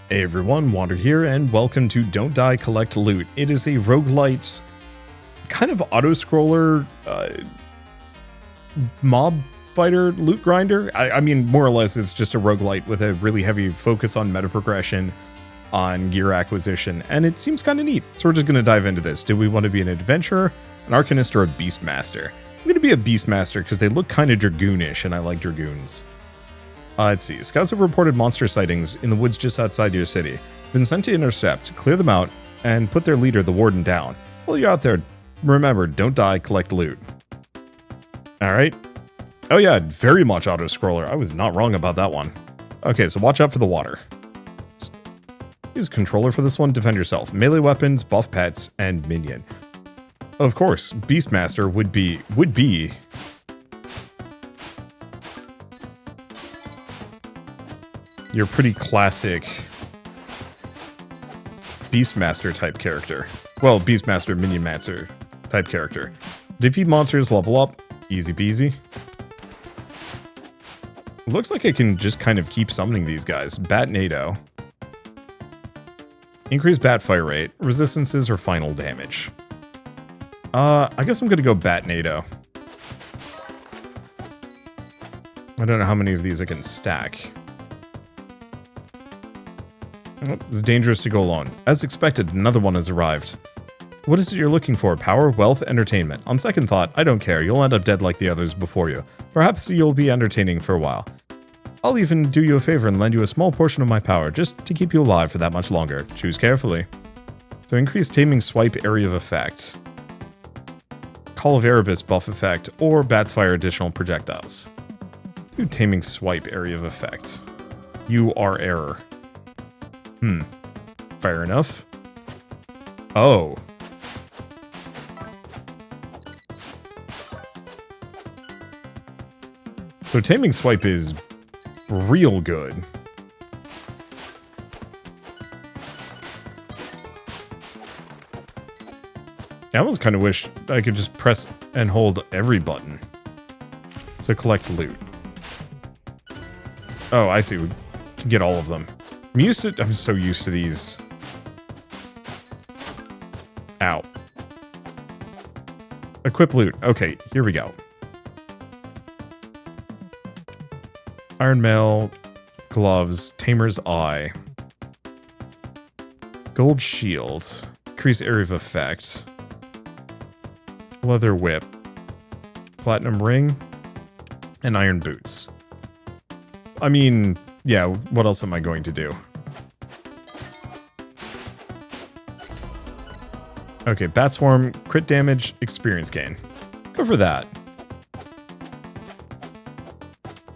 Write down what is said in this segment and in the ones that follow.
Hey everyone, Wander here, and welcome to Don't Die, Collect Loot. It is a roguelite, kind of auto-scroller, mob fighter loot grinder. I mean, more or less, it's just a roguelite with a really heavy focus on meta progression, on gear acquisition, and it seems kind of neat. So we're just going to dive into this. Do we want to be an adventurer, an arcanist, or a beastmaster? I'm going to be a beastmaster because they look kind of dragoonish, and I like dragoons. Let's see. Scouts have reported monster sightings in the woods just outside your city. Been sent to intercept, clear them out, and put their leader, the warden, down. While you're out there, remember, don't die, collect loot. Alright. Oh yeah, very much auto-scroller. I was not wrong about that one. Okay, so watch out for the water. Use controller for this one, defend yourself. Melee weapons, buff pets, and minion. Of course, Beastmaster would be your pretty classic Beastmaster type character. Well, Beastmaster, Minion Master type character. Defeat monsters, level up, easy peasy. Looks like I can just kind of keep summoning these guys. Bat NATO. Increase bat fire rate, resistances, or final damage. I guess I'm gonna go Bat NATO. I don't know how many of these I can stack. Oh, it's dangerous to go alone. As expected, another one has arrived. What is it you're looking for? Power, wealth, entertainment? On second thought, I don't care. You'll end up dead like the others before you. Perhaps you'll be entertaining for a while. I'll even do you a favor and lend you a small portion of my power, just to keep you alive for that much longer. Choose carefully. So increase taming swipe area of effect. Call of Erebus buff effect, or Bats fire additional projectiles. Do taming swipe area of effect. You are error. Fair enough. Oh. So taming swipe is real good. I almost kind of wish I could just press and hold every button. So collect loot. Oh, I see. We can get all of them. I'm so used to these. Ow. Equip loot. Okay, here we go. Iron mail, gloves, tamer's eye, gold shield, increase area of effect, leather whip, platinum ring, and iron boots. I mean, yeah, what else am I going to do? Okay, bat swarm, crit damage, experience gain. Go for that.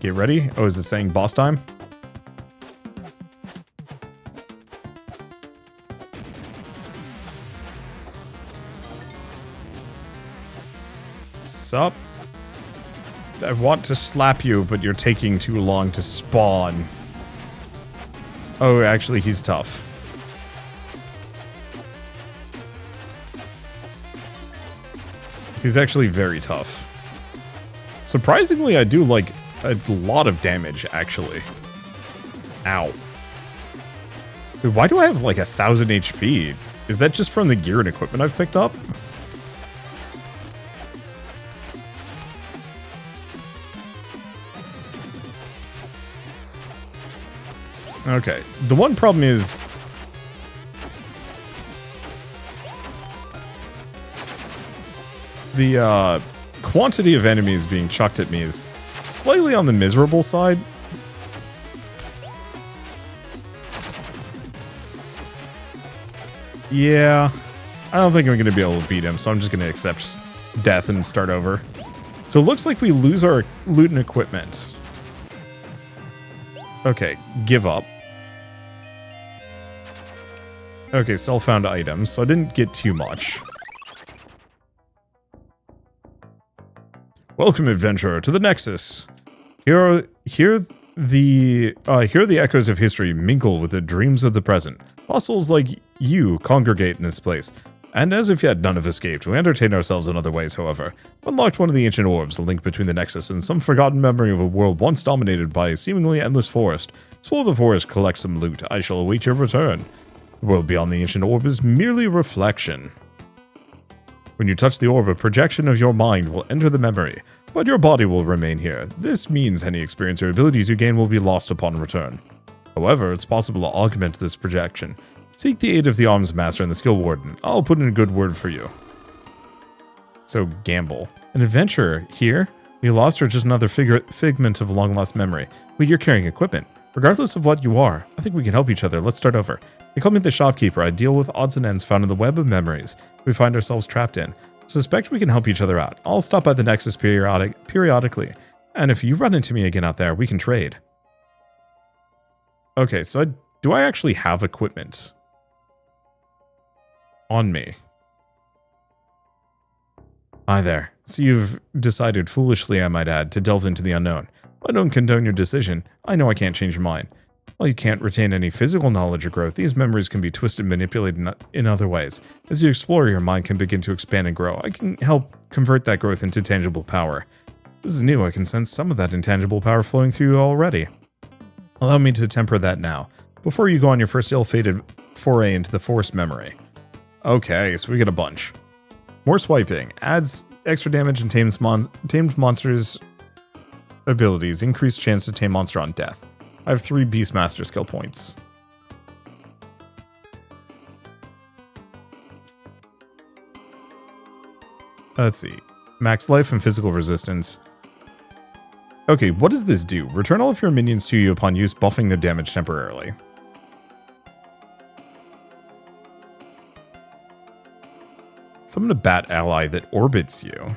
Get ready. Oh, is it saying boss time? Sup? I want to slap you, but you're taking too long to spawn. Oh, actually, he's tough. He's actually very tough. Surprisingly, I do like a lot of damage, actually. Ow. Wait, why do I have like 1,000 HP? Is that just from the gear and equipment I've picked up? Okay. The one problem is the quantity of enemies being chucked at me is slightly on the miserable side. Yeah, I don't think I'm going to be able to beat him, so I'm just going to accept death and start over. So it looks like we lose our loot and equipment. Okay, give up. Okay, self-found items, so I didn't get too much. Welcome, adventurer, to the Nexus. Here the echoes of history mingle with the dreams of the present. Fossils like you congregate in this place. And as of yet, none have escaped. We entertain ourselves in other ways, however. Unlocked one of the ancient orbs, the link between the Nexus and some forgotten memory of a world once dominated by a seemingly endless forest. Explore the forest, collect some loot. I shall await your return. The world beyond the ancient orb is merely reflection. When you touch the orb, a projection of your mind will enter the memory, but your body will remain here. This means any experience or abilities you gain will be lost upon return. However, it's possible to augment this projection. Seek the aid of the Arms Master and the Skill Warden. I'll put in a good word for you. So, gamble. An adventurer here? You lost or just another figment of long-lost memory? Well, you're carrying equipment. Regardless of what you are, I think we can help each other. Let's start over. They call me the shopkeeper. I deal with odds and ends found in the web of memories we find ourselves trapped in. Suspect we can help each other out. I'll stop by the Nexus periodically. And if you run into me again out there, we can trade. Okay, so do I actually have equipment on me? Hi there. So you've decided foolishly, I might add, to delve into the unknown. I don't condone your decision. I know I can't change your mind. While you can't retain any physical knowledge or growth, these memories can be twisted and manipulated in other ways. As you explore, your mind can begin to expand and grow. I can help convert that growth into tangible power. This is new. I can sense some of that intangible power flowing through you already. Allow me to temper that now, before you go on your first ill-fated foray into the forest memory. Okay, so we get a bunch. More swiping. Adds extra damage and tamed monsters' abilities. Increased chance to tame monster on death. I have 3 Beastmaster skill points. Let's see. Max life and physical resistance. Okay, what does this do? Return all of your minions to you upon use, buffing their damage temporarily. Summon a bat ally that orbits you.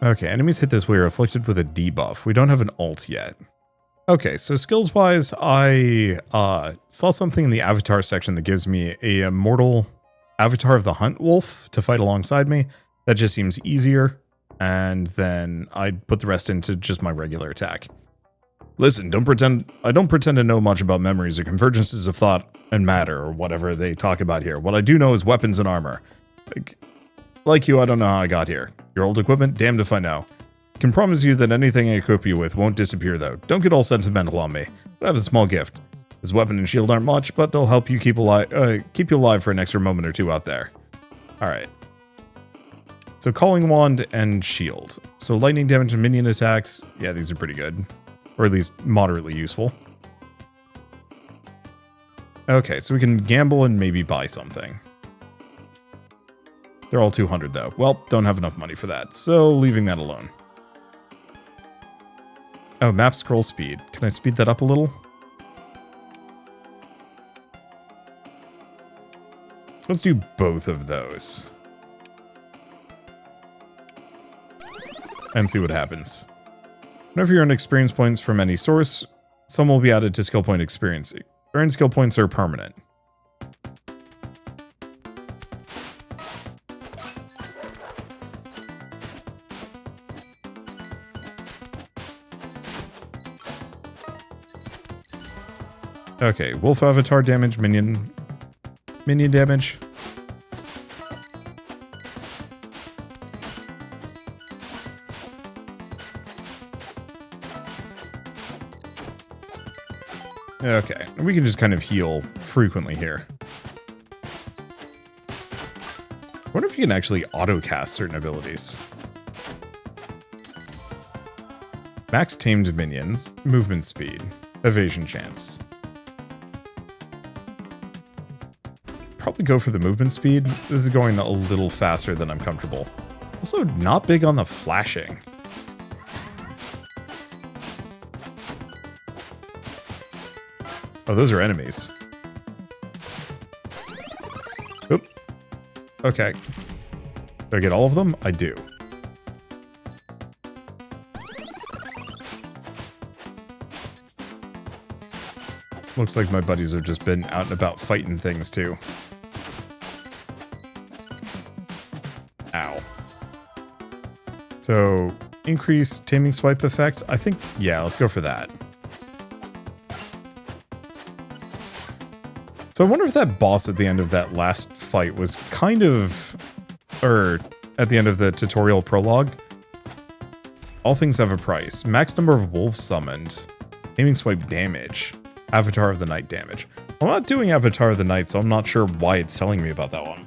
Okay, enemies hit this way are afflicted with a debuff. We don't have an ult yet. Okay, so skills-wise, I saw something in the avatar section that gives me a immortal avatar of the Hunt Wolf to fight alongside me. That just seems easier, and then I'd put the rest into just my regular attack. Listen, I don't pretend to know much about memories or convergences of thought and matter, or whatever they talk about here. What I do know is weapons and armor. Like you, I don't know how I got here. Your old equipment? Damned if I know. Can promise you that anything I equip you with won't disappear, though. Don't get all sentimental on me. But I have a small gift. This weapon and shield aren't much, but they'll help you keep you alive for an extra moment or two out there. Alright. So Calling Wand and Shield. So lightning damage and minion attacks. Yeah, these are pretty good. Or at least moderately useful. Okay, so we can gamble and maybe buy something. They're all 200 though. Well, don't have enough money for that, so leaving that alone. Oh, map scroll speed. Can I speed that up a little? Let's do both of those. And see what happens. Whenever you earn experience points from any source, some will be added to skill point experience. Earned skill points are permanent. Okay, wolf avatar damage, minion damage. Okay, we can just kind of heal frequently here. I wonder if you can actually auto-cast certain abilities. Max tamed minions, movement speed, evasion chance. Probably go for the movement speed. This is going a little faster than I'm comfortable. Also, not big on the flashing. Oh, those are enemies. Oop. Okay. Do I get all of them? I do. Looks like my buddies have just been out and about fighting things too. Ow. So, increase taming swipe effect. I think, yeah, let's go for that. So I wonder if that boss at the end of that last fight was kind of... Or at the end of the tutorial prologue. All things have a price. Max number of wolves summoned. Aiming swipe damage. Avatar of the Night damage. I'm not doing Avatar of the Night, so I'm not sure why it's telling me about that one.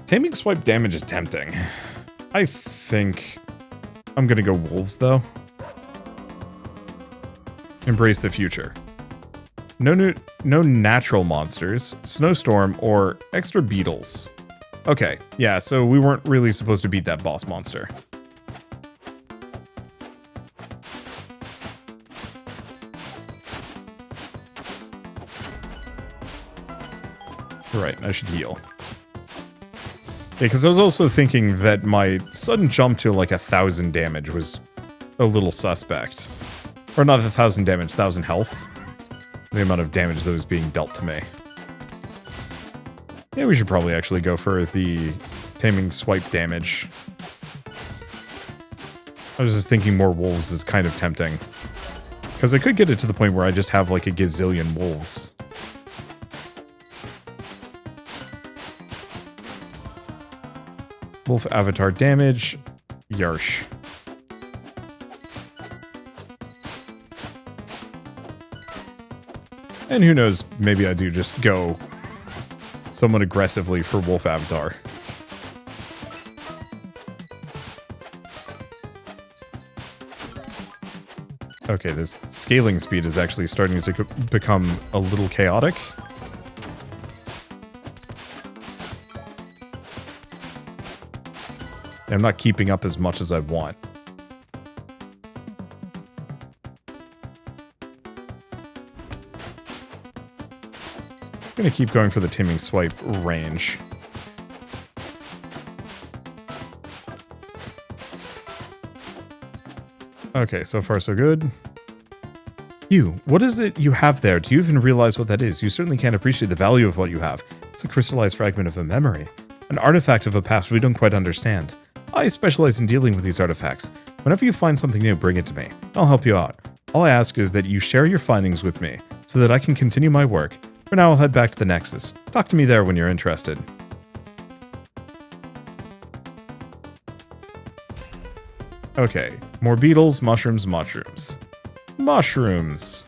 Taming swipe damage is tempting. I think I'm gonna go wolves, though. Embrace the future. No natural monsters, snowstorm, or extra beetles. Okay, yeah, so we weren't really supposed to beat that boss monster. Right, I should heal. Yeah, because I was also thinking that my sudden jump to like 1,000 damage was a little suspect. Or not 1,000 damage, 1,000 health. The amount of damage that was being dealt to me. Yeah, we should probably actually go for the taming swipe damage. I was just thinking more wolves is kind of tempting. Because I could get it to the point where I just have like a gazillion wolves. Wolf avatar damage. Yarsh. And who knows, maybe I do just go somewhat aggressively for Wolf Avatar. Okay, this scaling speed is actually starting to become a little chaotic. I'm not keeping up as much as I want. I'm gonna keep going for the taming swipe range. Okay, so far so good. You, what is it you have there? Do you even realize what that is? You certainly can't appreciate the value of what you have. It's a crystallized fragment of a memory. An artifact of a past we don't quite understand. I specialize in dealing with these artifacts. Whenever you find something new, bring it to me. I'll help you out. All I ask is that you share your findings with me, so that I can continue my work. For now, I'll head back to the Nexus. Talk to me there when you're interested. Okay, more beetles, mushrooms, mushrooms. Mushrooms!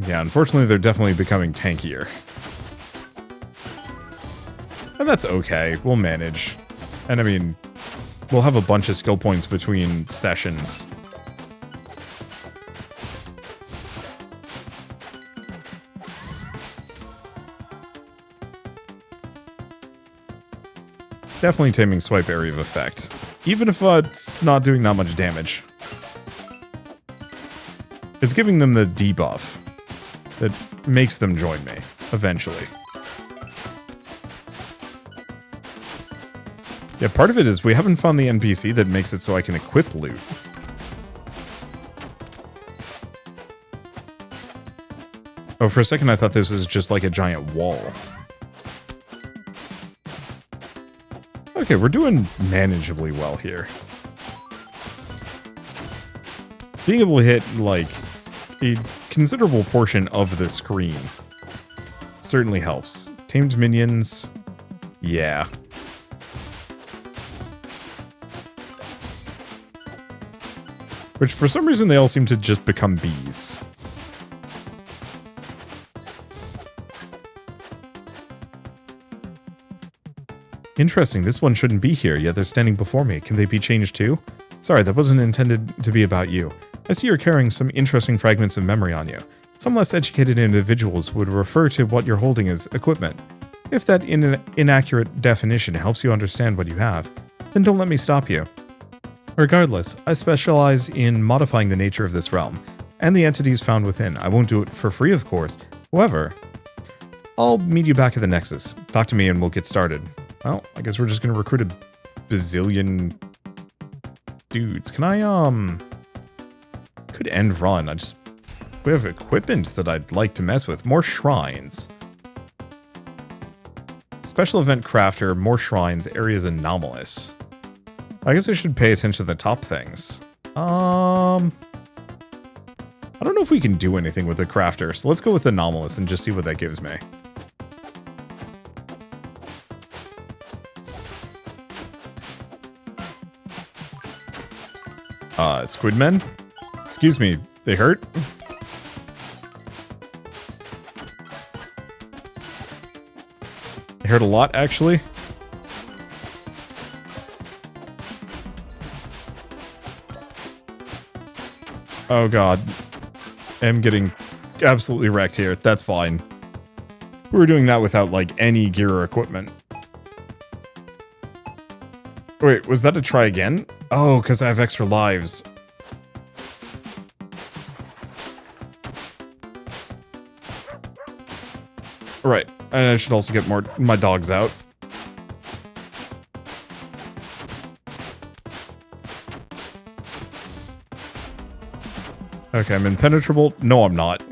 Yeah, unfortunately they're definitely becoming tankier. And that's okay, we'll manage. And I mean, we'll have a bunch of skill points between sessions. Definitely taming swipe area of effect. Even if it's not doing that much damage. It's giving them the debuff that makes them join me, eventually. Yeah, part of it is we haven't found the NPC that makes it so I can equip loot. Oh, for a second I thought this was just like a giant wall. Okay, we're doing manageably well here. Being able to hit, like, a considerable portion of the screen certainly helps. Tamed minions, yeah. Which, for some reason, they all seem to just become bees. Interesting, this one shouldn't be here, yet they're standing before me. Can they be changed too? Sorry, that wasn't intended to be about you. I see you're carrying some interesting fragments of memory on you. Some less educated individuals would refer to what you're holding as equipment. If that inaccurate definition helps you understand what you have, then don't let me stop you. Regardless, I specialize in modifying the nature of this realm, and the entities found within. I won't do it for free, of course. However, I'll meet you back at the Nexus. Talk to me and we'll get started. Well, I guess we're just gonna recruit a bazillion dudes. Can I, could end run. I just We have equipment that I'd like to mess with. More shrines. Special event crafter, more shrines, areas anomalous. I guess I should pay attention to the top things. I don't know if we can do anything with the crafter, so let's go with anomalous and just see what that gives me. Squidmen? Excuse me, they hurt? They hurt a lot, actually. Oh god. I'm getting absolutely wrecked here. That's fine. We were doing that without, like, any gear or equipment. Wait, was that a try again? Oh, because I have extra lives. Right. And I should also get my dogs out. Okay, I'm impenetrable. No, I'm not.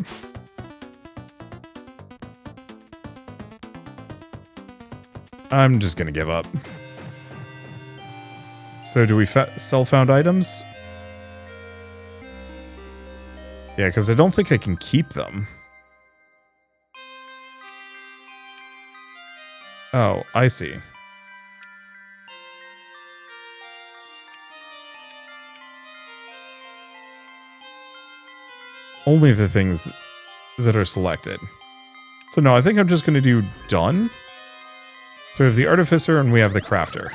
I'm just gonna give up. So do we sell found items? Yeah, because I don't think I can keep them. Oh, I see. Only the things that are selected. So no, I think I'm just going to do done. So we have the artificer and we have the crafter.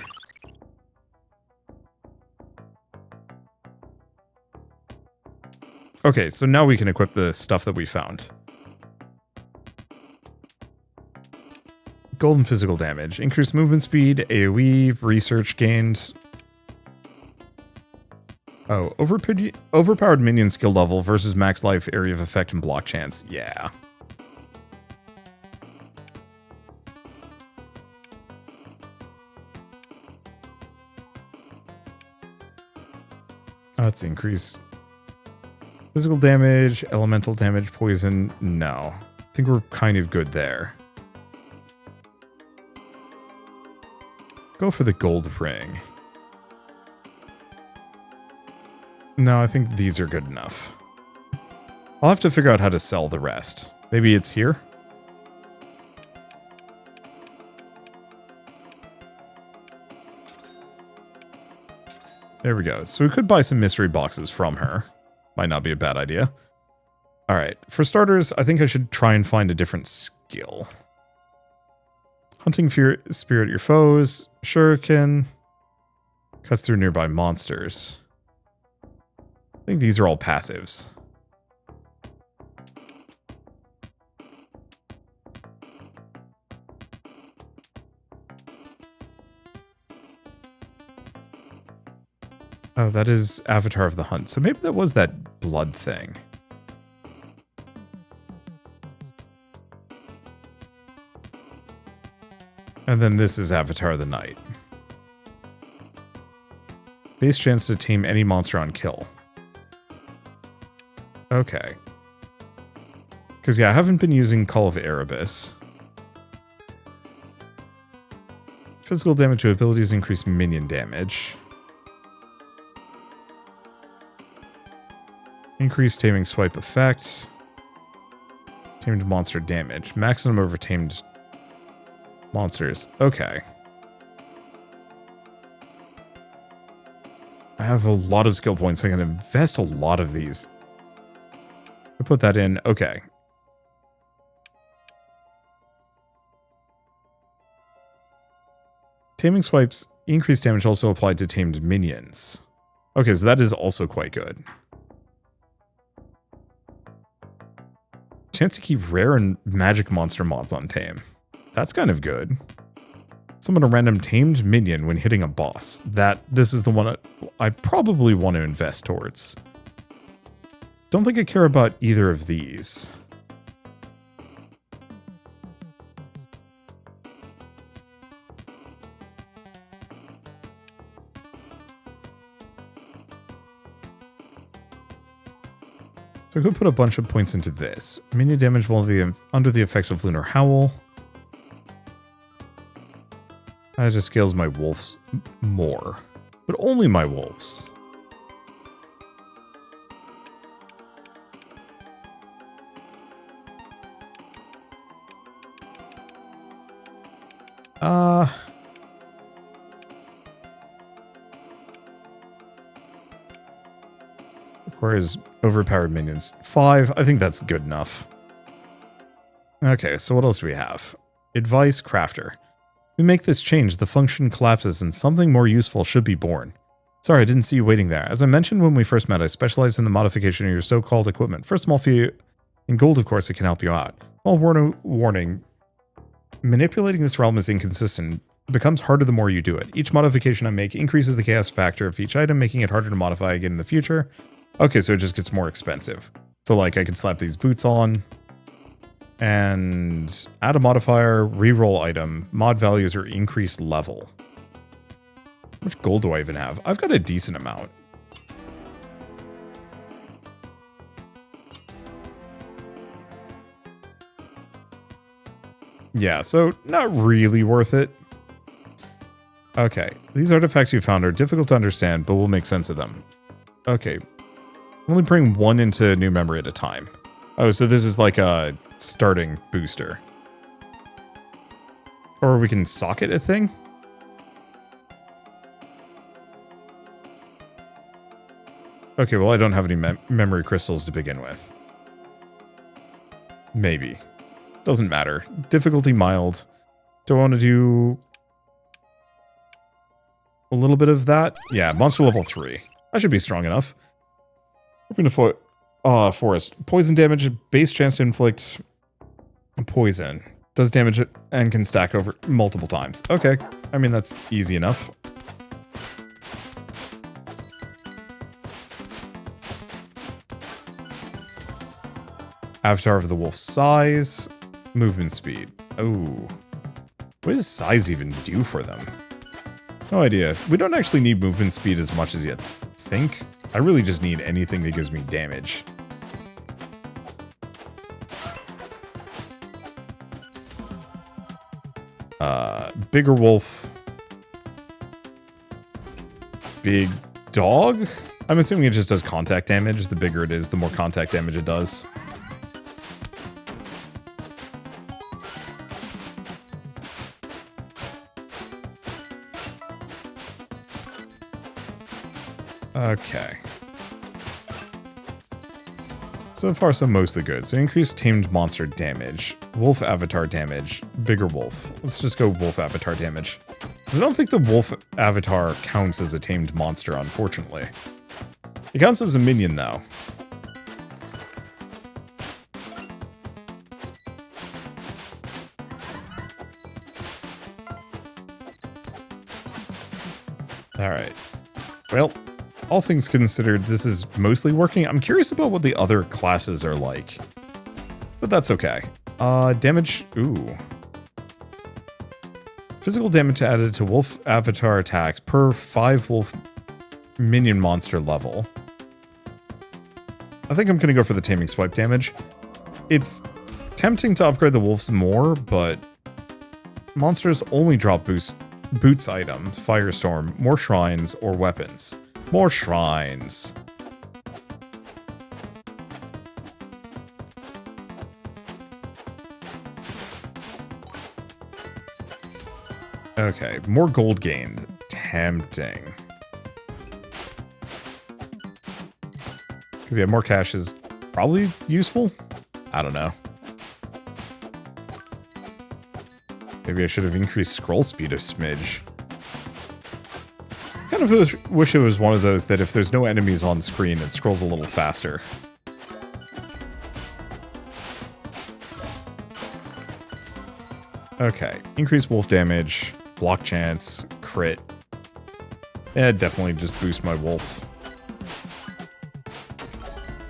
Okay, so now we can equip the stuff that we found. Golden physical damage. Increased movement speed, AoE, research gained. Oh, overpowered minion skill level versus max life, area of effect, and block chance. Yeah. Let's increase physical damage, elemental damage, poison. No. I think we're kind of good there. Go for the gold ring. No, I think these are good enough. I'll have to figure out how to sell the rest. Maybe it's here? There we go. So we could buy some mystery boxes from her. Might not be a bad idea. Alright, for starters, I think I should try and find a different skill. Hunting spirit your foes. Shuriken. Cuts through nearby monsters. I think these are all passives. Oh, that is Avatar of the Hunt. So maybe that was that blood thing. And then this is Avatar of the Night. Base chance to tame any monster on kill. Okay. Because, yeah, I haven't been using Call of Erebus. Physical damage to abilities increase minion damage. Increase taming swipe effect. Tamed monster damage. Maximum over tamed monsters. Okay. I have a lot of skill points. I can invest a lot of these. I put that in. Okay. Taming swipes increase damage also applied to tamed minions. Okay, so that is also quite good. Chance to keep rare and magic monster mods on tame. That's kind of good. Summon a random tamed minion when hitting a boss. This is the one I probably want to invest towards. Don't think I care about either of these. So I could put a bunch of points into this. Minion damage while under the effects of Lunar Howl. That just scales my wolves more. But only my wolves. Requires overpowered minions. 5. I think that's good enough. Okay, so what else do we have? Advice Crafter. We make this change, the function collapses and something more useful should be born. Sorry, I didn't see you waiting there. As I mentioned when we first met, I specialize in the modification of your so-called equipment. For a small fee in gold, of course, it can help you out. Small warning. Manipulating this realm is inconsistent. It becomes harder the more you do it. Each modification I make increases the chaos factor of each item, making it harder to modify again in the future. Okay, so it just gets more expensive. So like I can slap these boots on and add a modifier, reroll item, mod values or increased level. How much gold do I even have? I've got a decent amount. Yeah, so not really worth it. Okay, these artifacts you found are difficult to understand, but we'll make sense of them. Okay, only bring one into new memory at a time. Oh, so this is like a starting booster. Or we can socket a thing? Okay, well I don't have any memory crystals to begin with. Maybe. Doesn't matter. Difficulty mild. Do I want to do a little bit of that? Yeah, monster level 3. I should be strong enough. Open to forest. Poison damage, base chance to inflict poison. Does damage and can stack over multiple times. Okay, I mean that's easy enough. Avatar of the Wolf size. Movement speed. Oh. What does size even do for them? No idea. We don't actually need movement speed as much as you think. I really just need anything that gives me damage. Bigger wolf. Big dog? I'm assuming it just does contact damage. The bigger it is, the more contact damage it does. Okay. So far, so mostly good. So increased tamed monster damage, wolf avatar damage, bigger wolf. Let's just go wolf avatar damage. I don't think the wolf avatar counts as a tamed monster, unfortunately. It counts as a minion, though. Alright. Well, all things considered, this is mostly working. I'm curious about what the other classes are like. But that's okay. Damage... Ooh. Physical damage added to wolf avatar attacks per 5 wolf minion monster level. I think I'm going to go for the taming swipe damage. It's tempting to upgrade the wolves more, but monsters only drop boots items, firestorm, more shrines, or weapons. More shrines. Okay, more gold gained. Tempting. Because yeah, more cash is probably useful? I don't know. Maybe I should have increased scroll speed a smidge. Kind of wish it was one of those that if there's no enemies on screen, it scrolls a little faster. Okay, increased wolf damage, block chance, crit. Yeah, definitely just boost my wolf.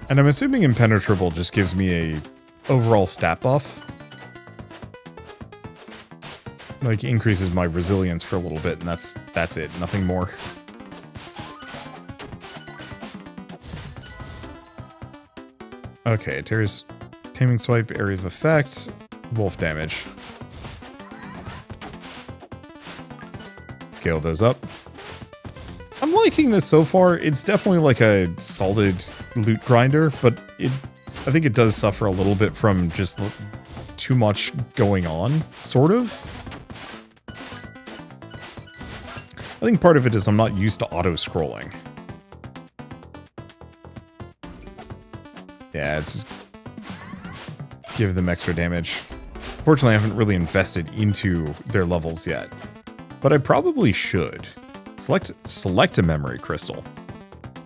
And I'm assuming impenetrable just gives me a overall stat buff. Like, increases my resilience for a little bit, and that's it. Nothing more. Okay, there's taming swipe, area of effect, wolf damage. Scale those up. I'm liking this so far. It's definitely like a solid loot grinder, but I think it does suffer a little bit from just too much going on, sort of. I think part of it is I'm not used to auto-scrolling. Yeah, it's just give them extra damage. Fortunately, I haven't really invested into their levels yet, but I probably should. Select a memory crystal.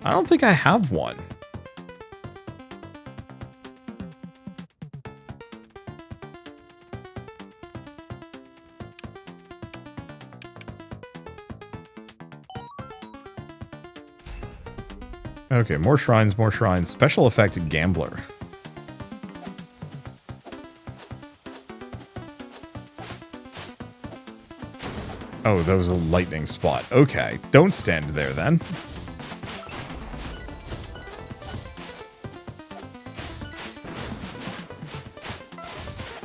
I don't think I have one. Okay, more shrines, more shrines. Special effect gambler. Oh, that was a lightning spot. Okay, don't stand there then.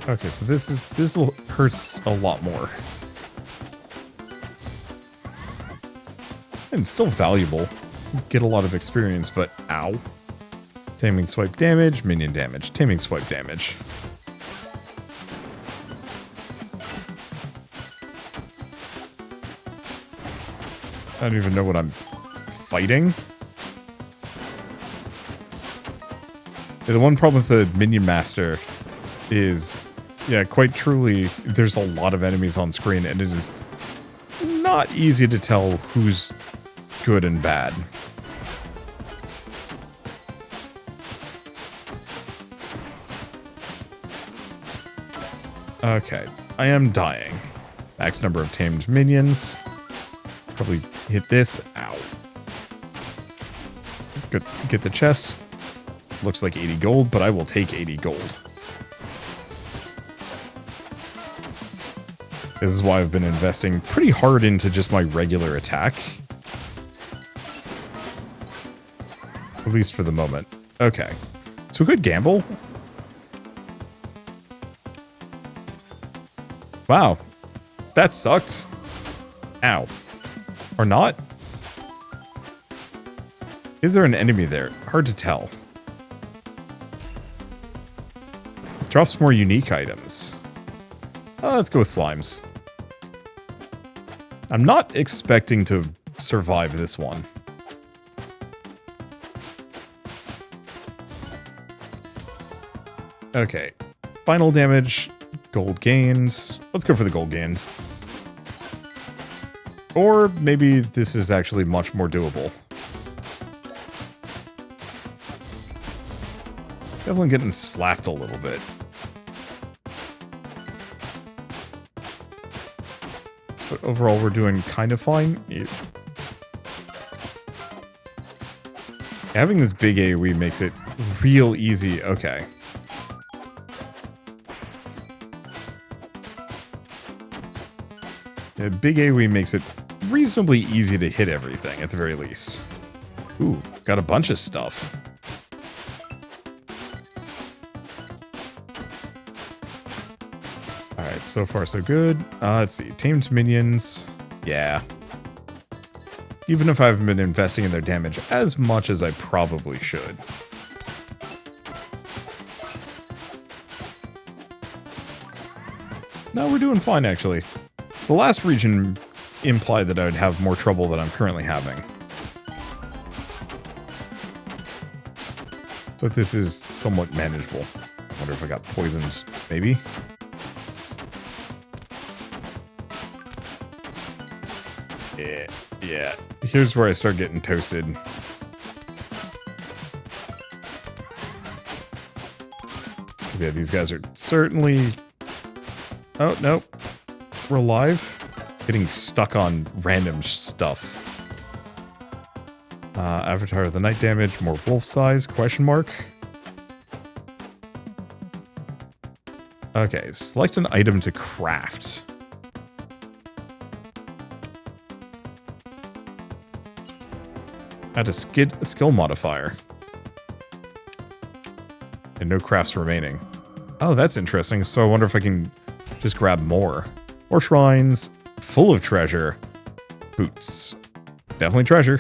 Okay, so this hurts a lot more. And still valuable. Get a lot of experience, but ow. Taming swipe damage, minion damage, taming swipe damage. I don't even know what I'm fighting. Yeah, the one problem with the Minion Master is, yeah, quite truly, there's a lot of enemies on screen, and it is not easy to tell who's good and bad. Okay, I am dying. Max number of tamed minions. Probably hit this. Ow. Good. Get the chest. Looks like 80 gold, but I will take 80 gold. This is why I've been investing pretty hard into just my regular attack. At least for the moment. Okay. So a good gamble. Wow. That sucked. Ow. Or not? Is there an enemy there? Hard to tell. Drops more unique items. Let's go with slimes. I'm not expecting to survive this one. Okay. Final damage. Gold gained. Let's go for the gold gained. Or maybe this is actually much more doable. Definitely getting slapped a little bit. But overall, we're doing kind of fine. Having this big AoE makes it real easy. Okay. The big AoE makes it reasonably easy to hit everything, at the very least. Ooh, got a bunch of stuff. Alright, so far so good. Let's see, tamed minions. Yeah. Even if I haven't been investing in their damage as much as I probably should. No, we're doing fine, actually. The last region implied that I would have more trouble than I'm currently having. But this is somewhat manageable. I wonder if I got poisoned, maybe? Yeah. Here's where I start getting toasted. Yeah, these guys are certainly... Oh, no. We're alive. Getting stuck on random stuff. Avatar of the Night damage, more wolf size, question mark. Okay, select an item to craft. Add a skill modifier. And no crafts remaining. Oh, that's interesting. So I wonder if I can just grab more. More shrines, full of treasure. Boots. Definitely treasure.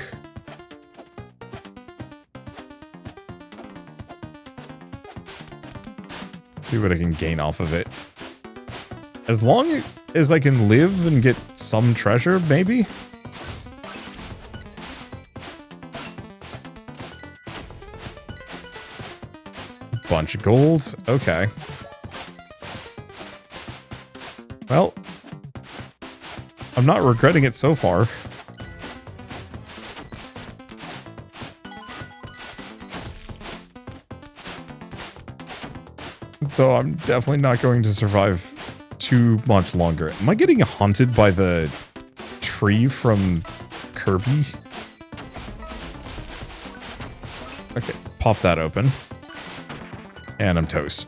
Let's see what I can gain off of it. As long as I can live and get some treasure, maybe? Bunch of gold. Okay. Well, I'm not regretting it so far. Though I'm definitely not going to survive too much longer. Am I getting hunted by the tree from Kirby? Okay, pop that open. And I'm toast.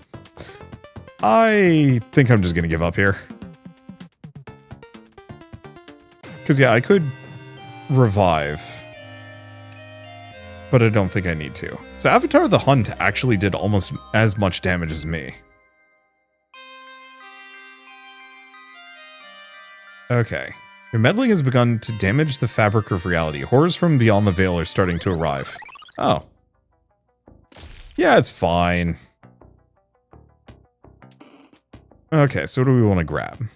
I think I'm just gonna give up here. Because yeah, I could revive. But I don't think I need to. So Avatar the Hunt actually did almost as much damage as me. Okay. Your meddling has begun to damage the fabric of reality. Horrors from beyond the veil are starting to arrive. Oh. Yeah, it's fine. Okay, so what do we want to grab?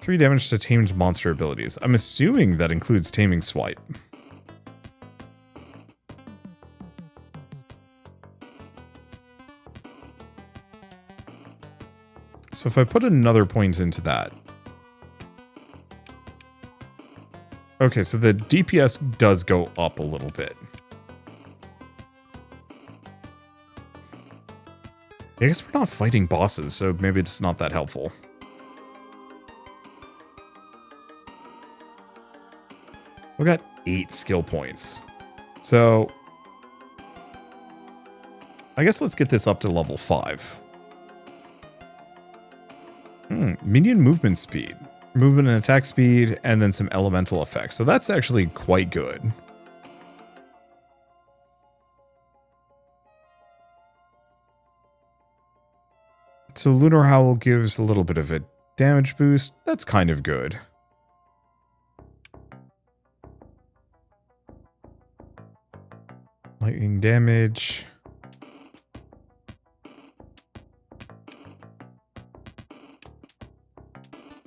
Three damage to tamed monster abilities. I'm assuming that includes taming swipe. So if I put another point into that. Okay, so the DPS does go up a little bit. I guess we're not fighting bosses, so maybe it's not that helpful. We got 8 skill points. So I guess let's get this up to level 5. Minion movement speed. Movement and attack speed, and then some elemental effects. So that's actually quite good. So Lunar Howl gives a little bit of a damage boost. That's kind of good. Lightning damage.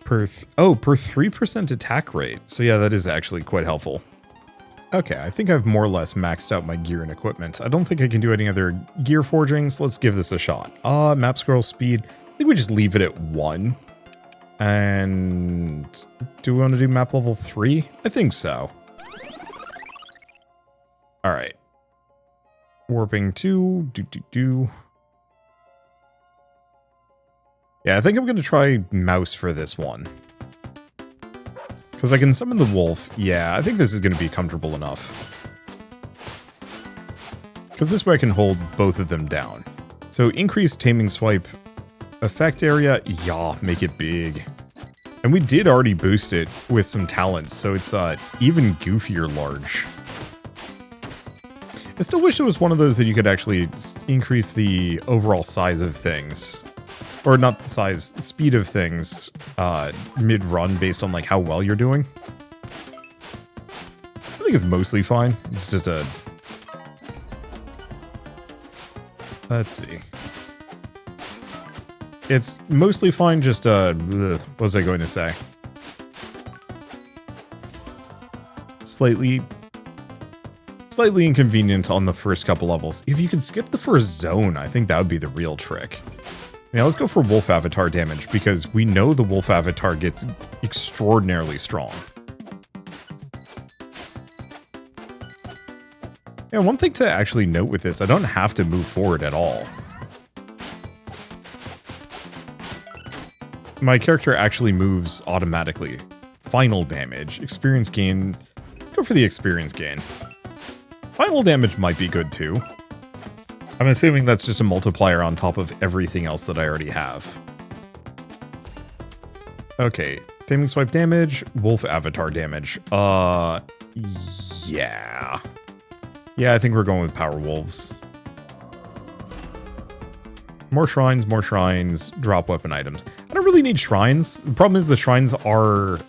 Per 3% attack rate. So yeah, that is actually quite helpful. Okay, I think I've more or less maxed out my gear and equipment. I don't think I can do any other gear forging, so let's give this a shot. Map scroll speed. I think we just leave it at 1. And do we want to do map level 3? I think so. Alright. Warping 2. Yeah, I think I'm going to try mouse for this one. Because I can summon the wolf. Yeah, I think this is going to be comfortable enough. Because this way I can hold both of them down. So increase taming swipe effect area. Yeah, make it big. And we did already boost it with some talents, so it's even goofier large. I still wish it was one of those that you could actually increase the overall size of things. Or not the size, the speed of things mid-run based on like how well you're doing. I think it's mostly fine. It's just a... Let's see. It's mostly fine, just what was I going to say? Slightly inconvenient on the first couple levels. If you can skip the first zone, I think that would be the real trick. Now let's go for wolf avatar damage, because we know the wolf avatar gets extraordinarily strong. Yeah, one thing to actually note with this, I don't have to move forward at all. My character actually moves automatically. Final damage, experience gain, go for the experience gain. Final damage might be good too. I'm assuming that's just a multiplier on top of everything else that I already have. Okay, taming swipe damage, wolf avatar damage. Yeah. Yeah, I think we're going with Power Wolves. More shrines, drop weapon items. I don't really need shrines. The problem is the shrines are,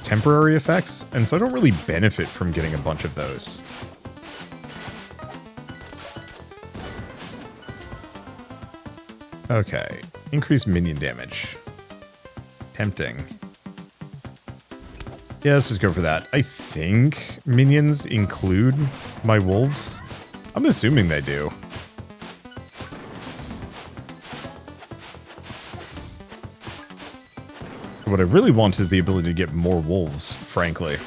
temporary effects, and so I don't really benefit from getting a bunch of those. Okay, increased minion damage. Tempting. Yeah, let's just go for that. I think minions include my wolves. I'm assuming they do. What I really want is the ability to get more wolves, frankly.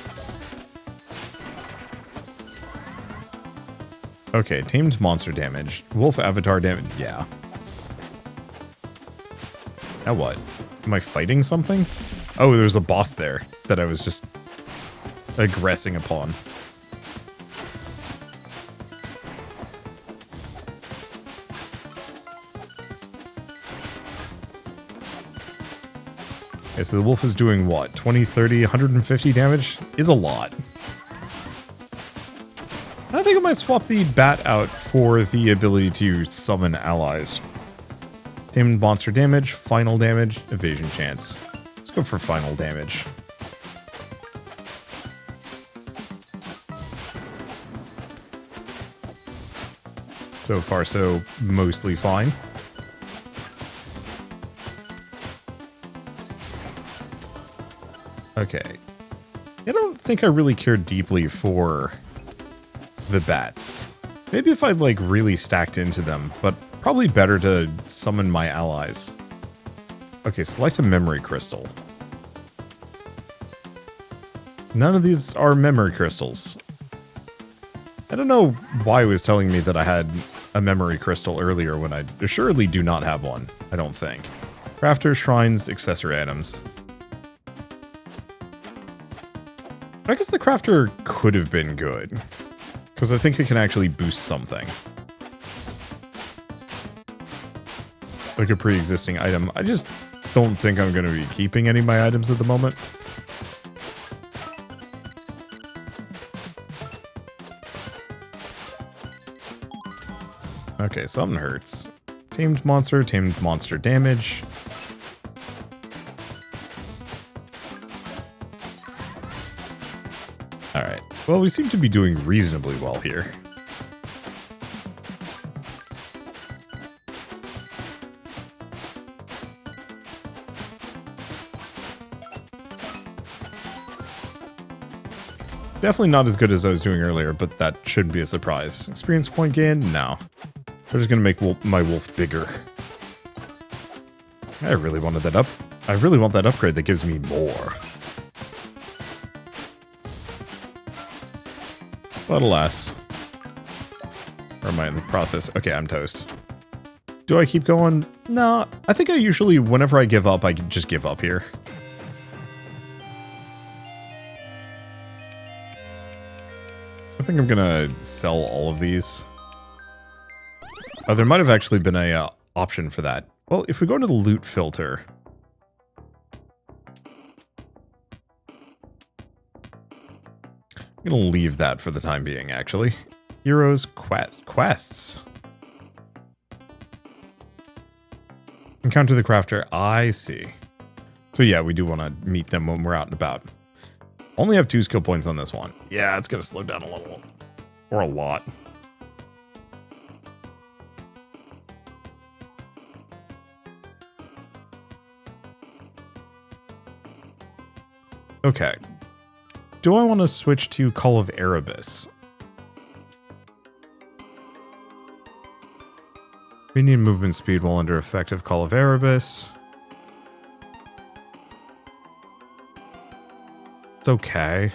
Okay, tamed monster damage. Wolf avatar damage. Yeah. Now what? Am I fighting something? Oh, there's a boss there that I was just aggressing upon. Okay, so the wolf is doing what? 20, 30, 150 damage? Is a lot. I think I might swap the bat out for the ability to summon allies. Tamed monster damage, final damage, evasion chance. Let's go for final damage. So far, so mostly fine. Okay. I don't think I really care deeply for the bats. Maybe if I like really stacked into them, but probably better to summon my allies. Okay, select a memory crystal. None of these are memory crystals. I don't know why it was telling me that I had a memory crystal earlier when I assuredly do not have one, I don't think. Crafter, shrines, accessory items. I guess the crafter could have been good, because I think it can actually boost something. Like a pre-existing item. I just don't think I'm going to be keeping any of my items at the moment. Okay, something hurts. Tamed monster damage. Alright, well, we seem to be doing reasonably well here. Definitely not as good as I was doing earlier, but that shouldn't be a surprise. Experience point gain? No. We're just gonna make my wolf bigger. I really wanted that up. I really want that upgrade that gives me more. But alas. Or am I in the process? Okay, I'm toast. Do I keep going? No, I think I usually, whenever I give up, I just give up here. I think I'm gonna sell all of these. Oh, there might have actually been a option for that. Well, if we go to the loot filter... I'm gonna leave that for the time being, actually. Heroes, quests. Encounter the crafter. I see. So yeah, we do want to meet them when we're out and about. Only have 2 skill points on this one. Yeah, it's gonna slow down a little. Or a lot. Okay. Do I want to switch to Call of Erebus? We need movement speed while under effective Call of Erebus. It's okay.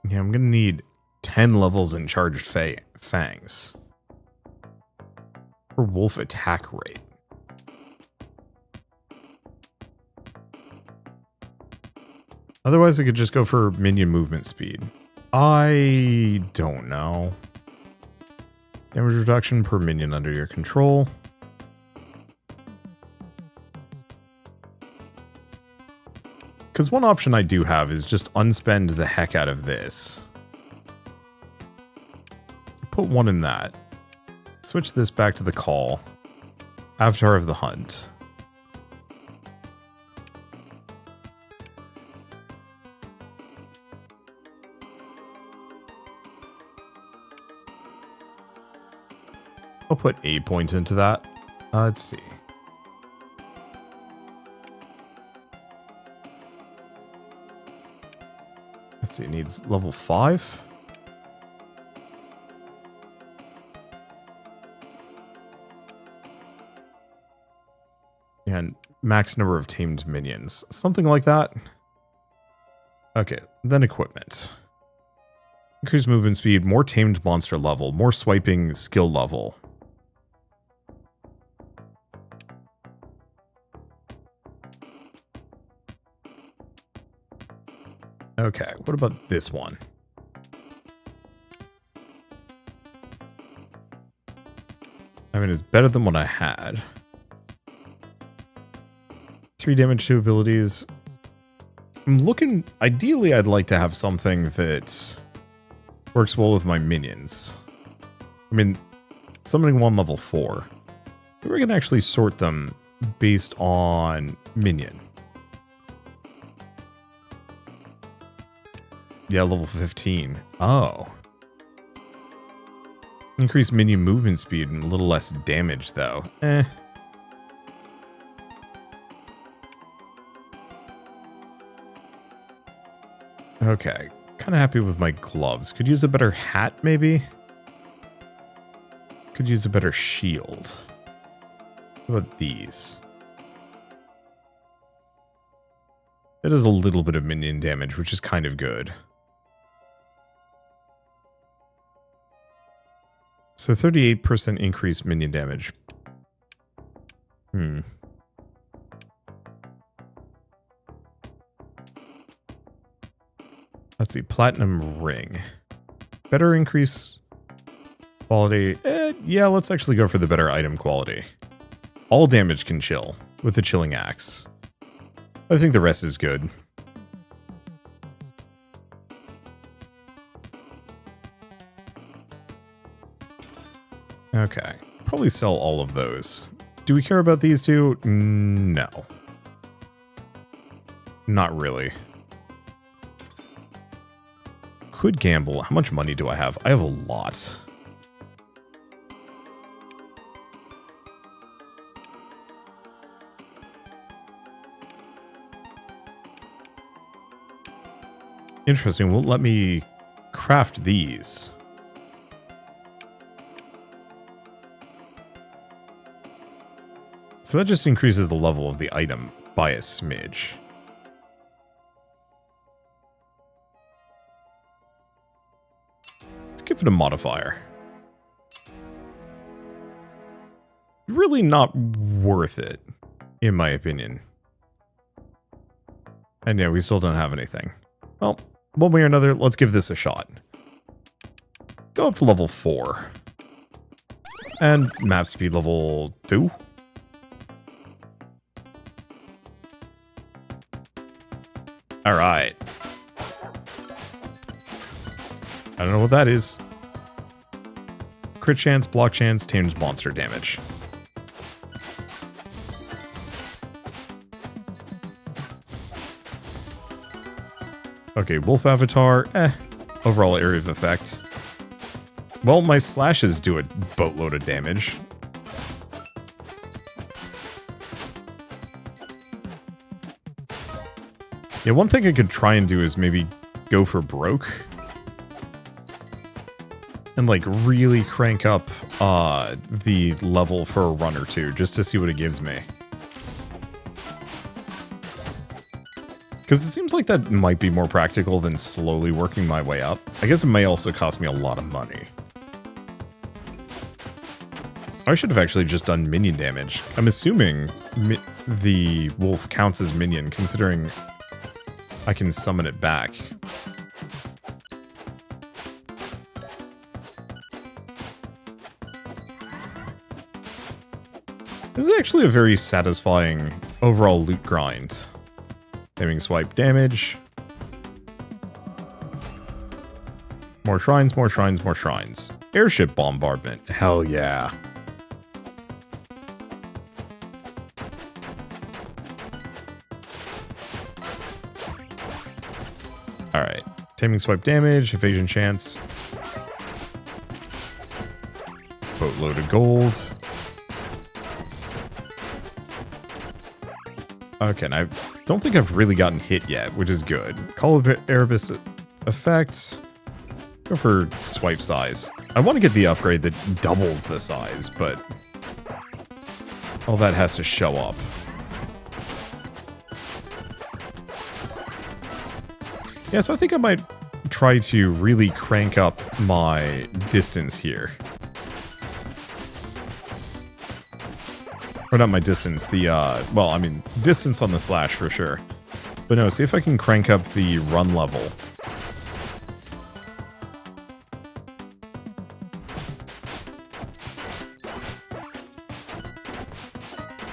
Yeah, I'm gonna need 10 levels in charged fangs. For wolf attack rate. Otherwise, I could just go for minion movement speed. I don't know. Damage reduction per minion under your control. Because one option I do have is just unspend the heck out of this. Put one in that. Switch this back to the call. Avatar of the Hunt. I'll put 8 points into that. Let's see. Let's see, it needs level 5. And max number of tamed minions. Something like that. Okay, then equipment. Increased movement speed, more tamed monster level, more swiping skill level. Okay, what about this one? I mean, it's better than what I had. 3 damage to abilities. I'm looking... Ideally, I'd like to have something that works well with my minions. I mean, summoning 1 level 4. We're going to actually sort them based on minion. Yeah, level 15. Oh. Increased minion movement speed and a little less damage, though. Okay. Kind of happy with my gloves. Could use a better hat, maybe? Could use a better shield. What about these? It does a little bit of minion damage, which is kind of good. So 38% increased minion damage. Let's see, platinum ring. Better increase quality. Yeah, let's actually go for the better item quality. All damage can chill with the chilling axe. I think the rest is good. Okay, probably sell all of those. Do we care about these two? No. Not really. Could gamble. How much money do I have? I have a lot. Interesting. Won't let me craft these. So that just increases the level of the item by a smidge. Let's give it a modifier. Really not worth it, in my opinion. And yeah, we still don't have anything. Well, one way or another, let's give this a shot. Go up to level 4. And map speed level 2. Alright. I don't know what that is. Crit chance, block chance, tames monster damage. Okay, wolf avatar, overall area of effect. Well, my slashes do a boatload of damage. Yeah, one thing I could try and do is maybe go for broke. And like really crank up the level for a run or two, just to see what it gives me. Because it seems like that might be more practical than slowly working my way up. I guess it may also cost me a lot of money. I should have actually just done minion damage. I'm assuming the wolf counts as minion, considering I can summon it back. This is actually a very satisfying overall loot grind. Aiming swipe damage. More shrines, more shrines, more shrines. Airship bombardment. Hell yeah. Alright. Taming swipe damage, evasion chance. Boatload of gold. Okay, and I don't think I've really gotten hit yet, which is good. Call of Erebus effects. Go for swipe size. I want to get the upgrade that doubles the size, but all that has to show up. Yeah, so I think I might try to really crank up my distance here. Or not my distance, the, well, I mean, distance on the slash for sure. But no, see if I can crank up the run level.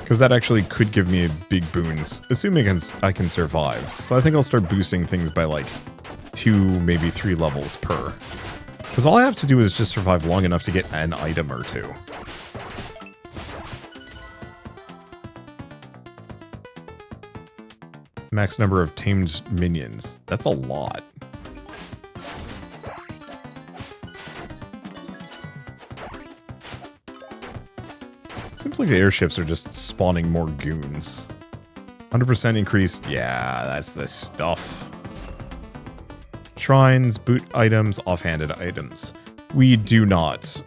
Because that actually could give me big boons, assuming I can survive. So I think I'll start boosting things by like 2, maybe 3 levels per. Because all I have to do is just survive long enough to get an item or 2. Max number of tamed minions. That's a lot. Seems like the airships are just spawning more goons. 100% increase. Yeah, that's the stuff. Shrines, boot items, offhanded items. We do not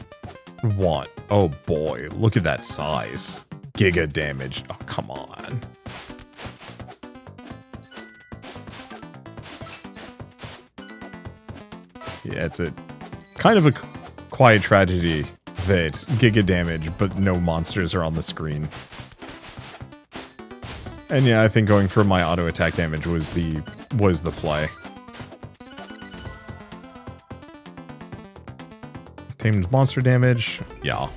want... Oh boy, look at that size. Giga damage. Oh, come on. Yeah, it's a kind of a quiet tragedy that giga damage, but no monsters are on the screen. And yeah, I think going for my auto attack damage was the play. Tamed monster damage. Yeah.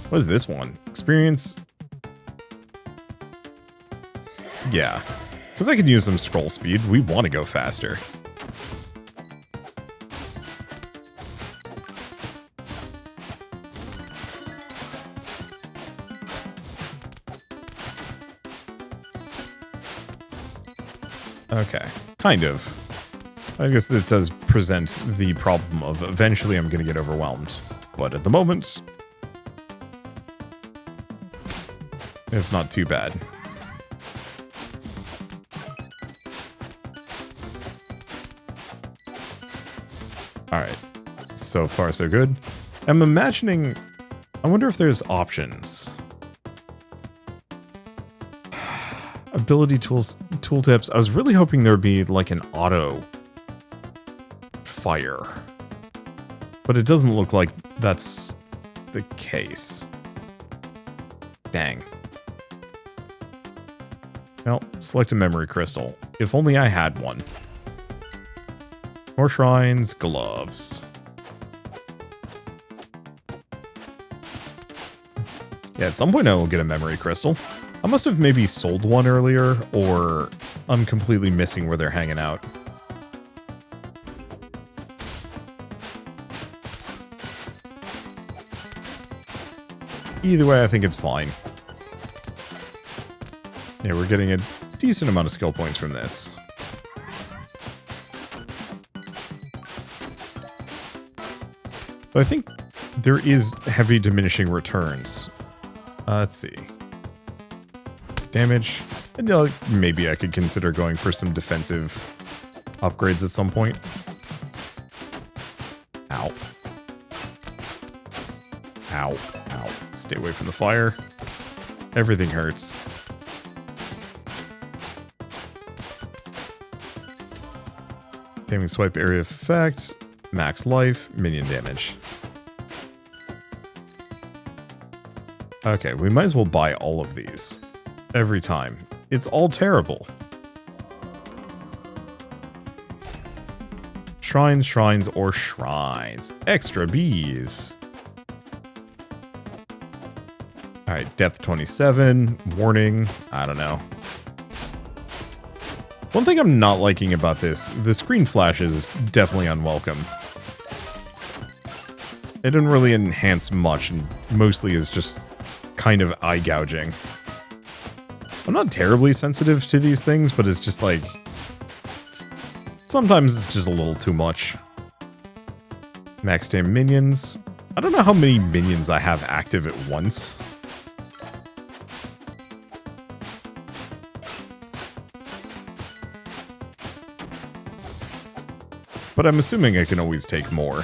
What is this one? Experience. Yeah. Because I could use some scroll speed. We want to go faster. Okay, kind of. I guess this does present the problem of eventually I'm going to get overwhelmed. But at the moment, it's not too bad. Alright, so far so good. I'm imagining, I wonder if there's options. Ability tools, tooltips. I was really hoping there would be like an auto fire, but it doesn't look like that's the case. Dang. Well, select a memory crystal. If only I had one. More shrines, gloves. Yeah, at some point I will get a memory crystal. I must have maybe sold one earlier, or I'm completely missing where they're hanging out. Either way, I think it's fine. Yeah, we're getting a decent amount of skill points from this. But I think there is heavy diminishing returns. Let's see. Damage. And maybe I could consider going for some defensive upgrades at some point. Ow. Ow. Ow. Stay away from the fire. Everything hurts. Taming swipe area of effect, max life, minion damage. Okay, we might as well buy all of these. Every time. It's all terrible. Shrines, shrines, or shrines. Extra bees. Alright, depth 27. Warning. I don't know. One thing I'm not liking about this, the screen flash is definitely unwelcome. It didn't really enhance much, and mostly is just kind of eye gouging. I'm not terribly sensitive to these things, but it's just like... sometimes it's just a little too much. Max tame minions. I don't know how many minions I have active at once. But I'm assuming I can always take more.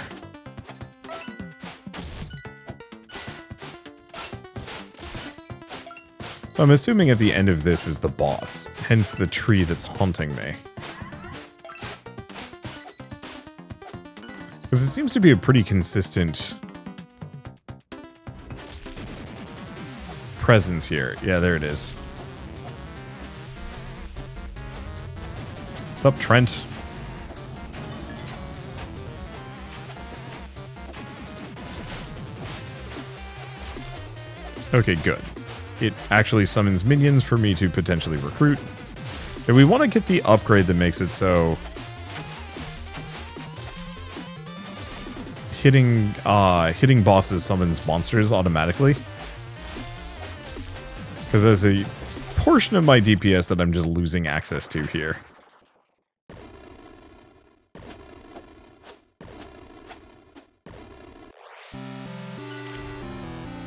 So I'm assuming at the end of this is the boss, hence the tree that's haunting me. Because it seems to be a pretty consistent presence here. Yeah, there it is. Sup, Trent? Okay, good. It actually summons minions for me to potentially recruit. And we want to get the upgrade that makes it so hitting bosses summons monsters automatically. Because there's a portion of my DPS that I'm just losing access to here.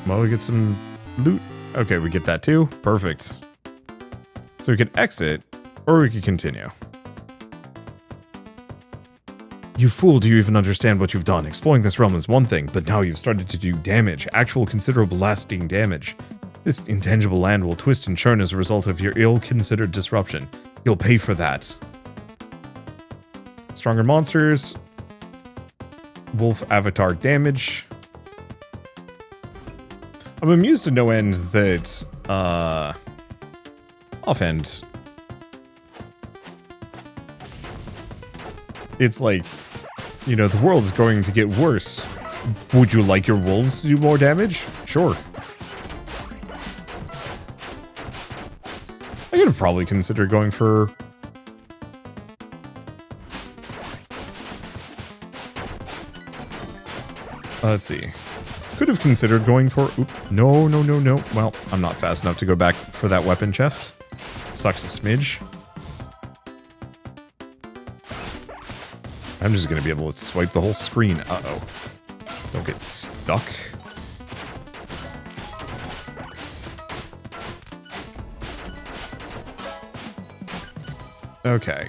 Well, we get some loot. Okay, we get that too. Perfect. So we could exit, or we could continue. You fool, do you even understand what you've done? Exploring this realm is one thing, but now you've started to do damage. Actual considerable lasting damage. This intangible land will twist and churn as a result of your ill-considered disruption. You'll pay for that. Stronger monsters. Wolf avatar damage. I'm amused to no end that, offhand, it's like, you know, the world's going to get worse. Would you like your wolves to do more damage? Sure. I could have probably considered going for... let's see. Could have considered going for... Oop, no. Well, I'm not fast enough to go back for that weapon chest. Sucks a smidge. I'm just going to be able to swipe the whole screen. Uh-oh. Don't get stuck. Okay.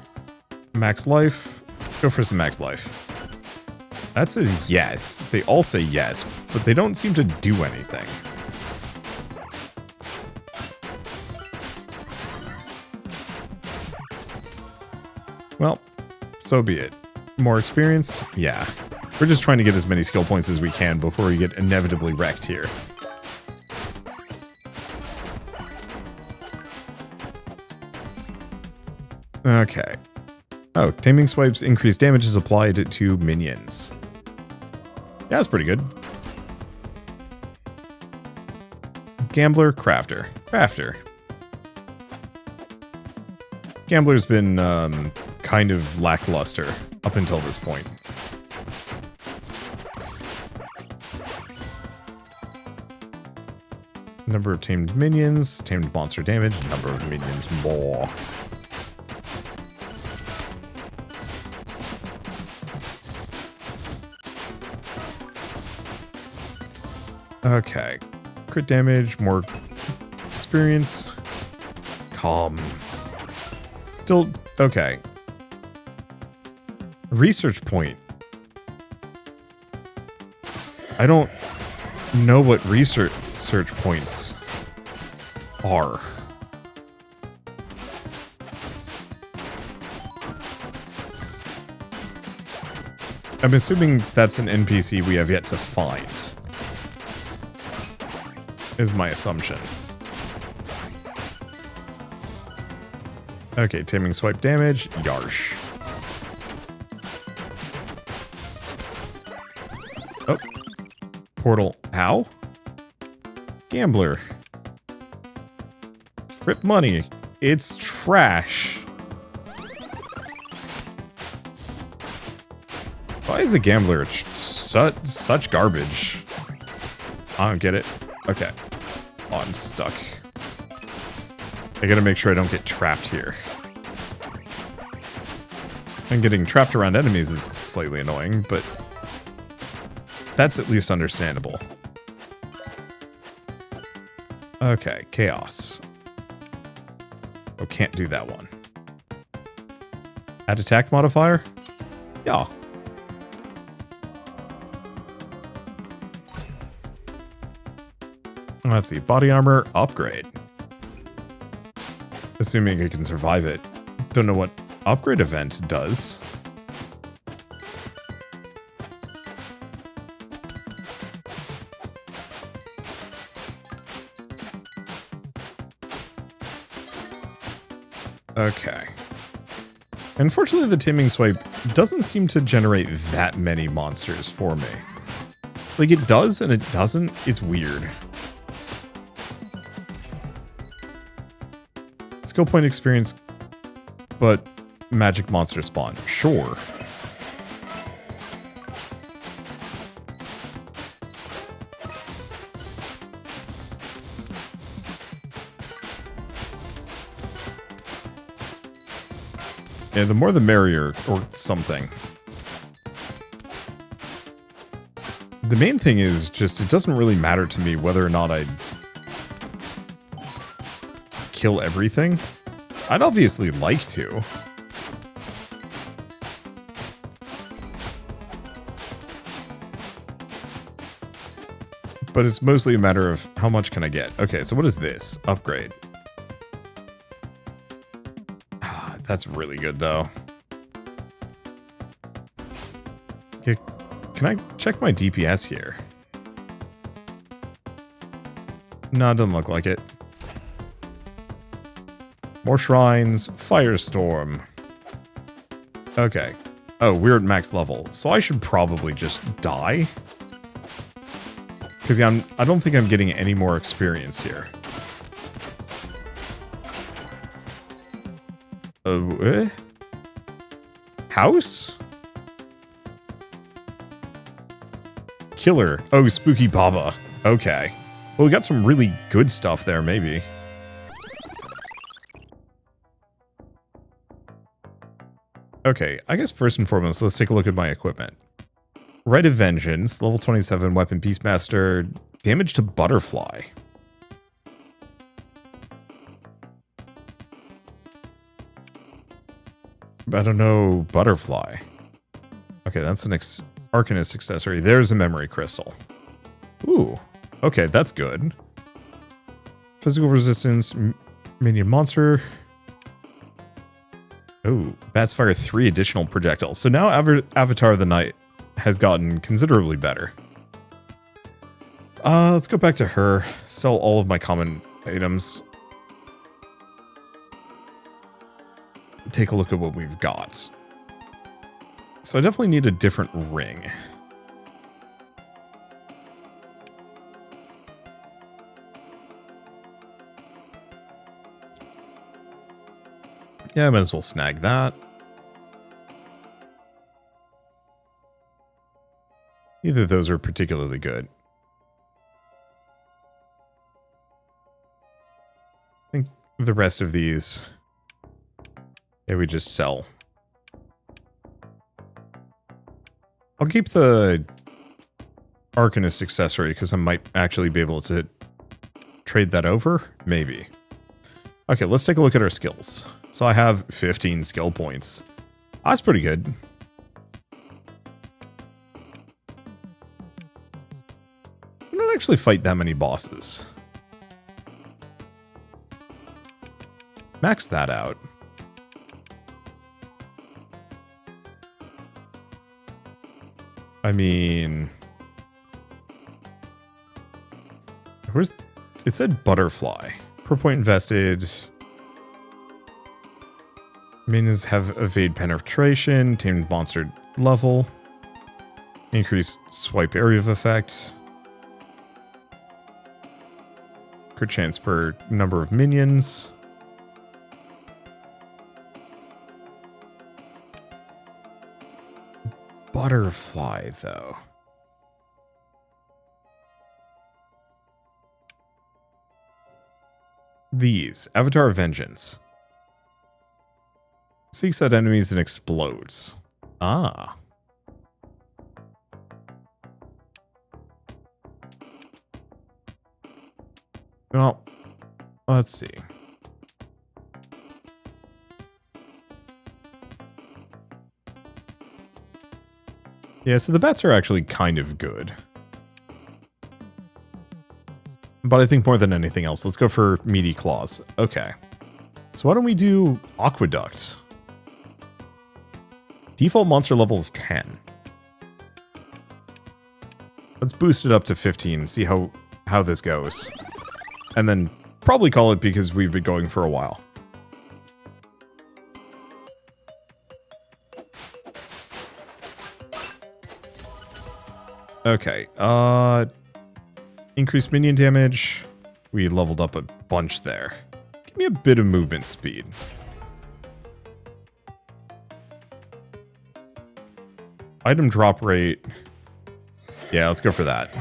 Max life. Go for some max life. That says yes. They all say yes, but they don't seem to do anything. Well, so be it. More experience? Yeah. We're just trying to get as many skill points as we can before we get inevitably wrecked here. Okay. Oh, taming swipes increase damage is applied to minions. Yeah, that's pretty good. Gambler, crafter. Crafter. Gambler's been kind of lackluster up until this point. Number of tamed minions, tamed monster damage, number of minions more. Okay. Crit damage, more experience. Calm. Still, okay. Research point. I don't know what research points are. I'm assuming that's an NPC we have yet to find. Is my assumption. Okay, taming swipe damage. Yarsh. Oh. Portal. How? Gambler. Rip money. It's trash. Why is the gambler such garbage? I don't get it. Okay. Oh, I'm stuck. I gotta make sure I don't get trapped here. And getting trapped around enemies is slightly annoying, but that's at least understandable. Okay, chaos. Oh, can't do that one. Add attack modifier? Yeah. Let's see, body armor, upgrade. Assuming I can survive it. Don't know what upgrade event does. Okay. Unfortunately, the taming swipe doesn't seem to generate that many monsters for me. Like, it does and it doesn't. It's weird. Skill point experience, but magic monster spawn. Sure. Yeah, the more the merrier, or something. The main thing is just, it doesn't really matter to me whether or not I kill everything. I'd obviously like to. But it's mostly a matter of how much can I get. Okay, so what is this? Upgrade. Ah, that's really good, though. Okay, can I check my DPS here? No, it doesn't look like it. More shrines, firestorm. Okay. Oh, we're at max level, so I should probably just die. Because yeah, I don't think I'm getting any more experience here. House? Killer. Oh, Spooky Baba. Okay. Well, we got some really good stuff there, maybe. Okay, I guess first and foremost, let's take a look at my equipment. Rite of Vengeance, level 27, Weapon Peacemaster, damage to Butterfly. I don't know, Butterfly. Okay, that's an Arcanist accessory. There's a Memory Crystal. Ooh, okay, that's good. Physical resistance, minion monster. Oh, Bats fire 3 additional projectiles. So now Avatar of the Night has gotten considerably better. Let's go back to her. Sell all of my common items. Take a look at what we've got. So I definitely need a different ring. Yeah, I might as well snag that. Neither of those are particularly good. I think the rest of these, yeah, we just sell. I'll keep the Arcanist accessory because I might actually be able to trade that over. Maybe. Okay, let's take a look at our skills. So I have 15 skill points. That's pretty good. I don't actually fight that many bosses. Max that out. I mean, where's it said butterfly. Per point invested. Minions have evade penetration, tamed monster level, increased swipe area of effect, crit chance per number of minions. Butterfly, though. These. Avatar of Vengeance. Seeks out enemies and explodes. Ah. Well, let's see. Yeah, so the bats are actually kind of good. But I think more than anything else, let's go for meaty claws. Okay. So why don't we do aqueduct? Default monster level is 10. Let's boost it up to 15, see how this goes. And then probably call it because we've been going for a while. Okay, increased minion damage. We leveled up a bunch there. Give me a bit of movement speed. Item drop rate. Yeah, let's go for that.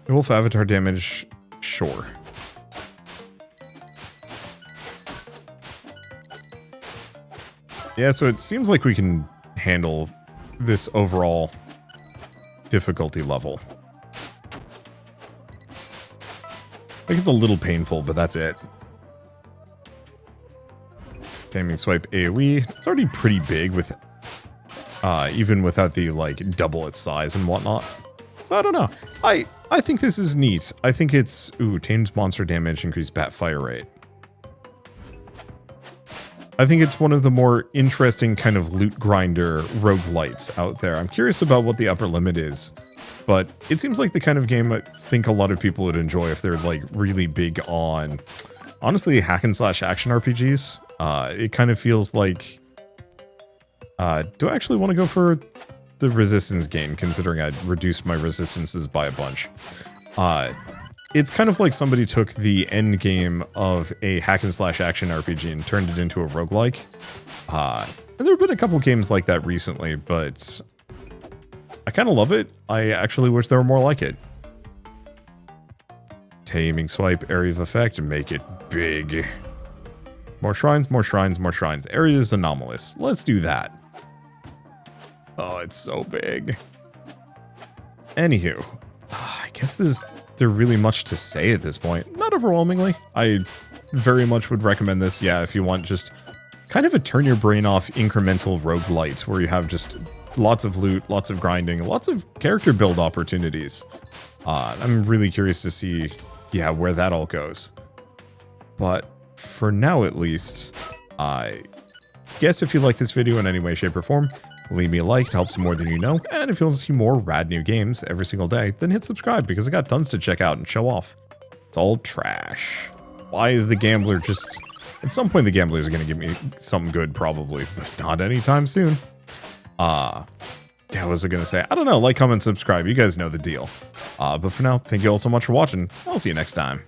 Wolf avatar damage, sure. Yeah, so it seems like we can handle this overall difficulty level. I think it's a little painful, but that's it. Taming swipe AoE. It's already pretty big with, even without the like double its size and whatnot. So I don't know. I think this is neat. I think it's tamed monster damage, increased bat fire rate. I think it's one of the more interesting kind of loot grinder roguelites out there. I'm curious about what the upper limit is, but it seems like the kind of game I think a lot of people would enjoy if they're like really big on, honestly, hack and slash action RPGs. It kind of feels like, do I actually want to go for the resistance game, considering I reduced my resistances by a bunch? It's kind of like somebody took the end game of a hack and slash action RPG and turned it into a roguelike. And there have been a couple games like that recently, but I kind of love it. I actually wish there were more like it. Taming swipe, area of effect, make it big. More shrines, more shrines, more shrines. Area is anomalous. Let's do that. Oh, it's so big. Anywho, I guess there's really much to say at this point. Not overwhelmingly. I very much would recommend this, yeah, if you want just kind of a turn your brain off incremental roguelite, where you have just lots of loot, lots of grinding, lots of character build opportunities. I'm really curious to see, yeah, where that all goes. But for now, at least, I guess if you like this video in any way, shape, or form, leave me a like, it helps more than you know, and if you want to see more rad new games every single day, then hit subscribe, because I got tons to check out and show off. It's all trash. Why is the gambler just... At some point the gambler is going to give me something good, probably, but not anytime soon. Yeah, what was I going to say? I don't know, like, comment, subscribe, you guys know the deal. But for now, thank you all so much for watching, I'll see you next time.